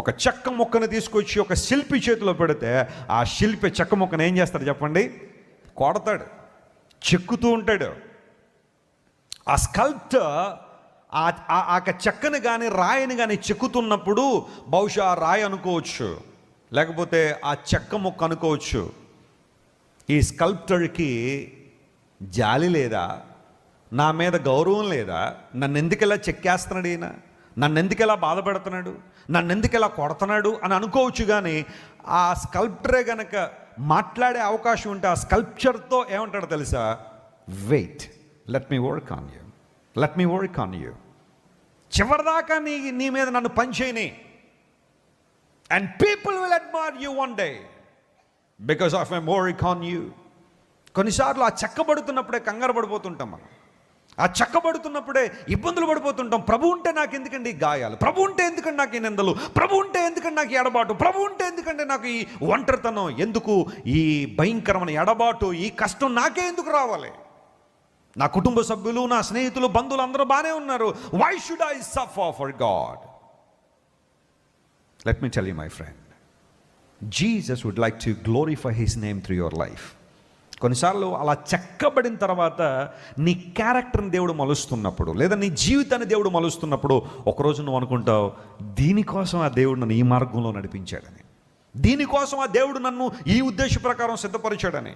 ఒక చెక్క ముక్కను తీసుకొచ్చి ఒక శిల్పి చేతిలో పెడితే ఆ శిల్పి చెక్క ముక్కను ఏం చేస్తాడు చెప్పండి? కొడతాడు, చెక్కుతూ ఉంటాడు. ఆ స్కల్ప్టర్ ఆ చెక్కని కానీ రాయిని కానీ చెక్కుతున్నప్పుడు బహుశా రాయి అనుకోవచ్చు, లేకపోతే ఆ చెక్క ముక్క అనుకోవచ్చు. ఈ స్కల్ప్టర్కి జాలి లేదా? నా మీద గౌరవం లేదా? నన్ను ఎందుకు ఇలా చెక్కేస్తున్నాడు ఈయన, నన్ను ఎందుకు ఇలా బాధపెడుతున్నాడు, నన్ను ఎందుకు ఇలా కొడుతున్నాడు అని అనుకోవచ్చు. కానీ ఆ స్కల్ప్టరే గనక మాట్లాడే అవకాశం ఉంటే ఆ స్కల్ప్చర్తో ఏమంటాడో తెలుసా? Wait, let me work on you, let me work on you. చివరిదాకా నీ మీద నన్ను పనిచేయని, and people will admire you one day because of my work on you. కొన్నిసార్లు ఆ చెక్కబడుతున్నప్పుడే కంగారు పడిపోతుంటాం మనం, ఆ చెక్కబడుతున్నప్పుడే ఇబ్బందులు పడిపోతుంటాం. ప్రభు ఉంటే నాకు ఎందుకండి ఈ గాయాలు, ప్రభు ఉంటే ఎందుకంటే నాకు ఈ నిందలు, ప్రభు ఉంటే ఎందుకంటే నాకు ఈ ఎడబాటు, ప్రభు ఉంటే ఎందుకంటే నాకు ఈ ఒంటరితనం, ఎందుకు ఈ భయంకరమైన ఎడబాటు, ఈ కష్టం నాకే ఎందుకు రావాలి? నా కుటుంబ సభ్యులు, నా స్నేహితులు, బంధువులు అందరూ బాగానే ఉన్నారు. Why should I suffer for God? Let me tell you my friend, Jesus would like to glorify his name through your life. కొన్నిసార్లు అలా చెక్కబడిన తర్వాత నీ క్యారెక్టర్ని దేవుడు మలుస్తున్నప్పుడు, లేదా నీ జీవితాన్ని దేవుడు మలుస్తున్నప్పుడు, ఒకరోజు నువ్వు అనుకుంటావు, దీనికోసం ఆ దేవుడు నన్ను ఈ మార్గంలో నడిపించాడని, దీనికోసం ఆ దేవుడు నన్ను ఈ ఉద్దేశ ప్రకారం సిద్ధపరిచాడని.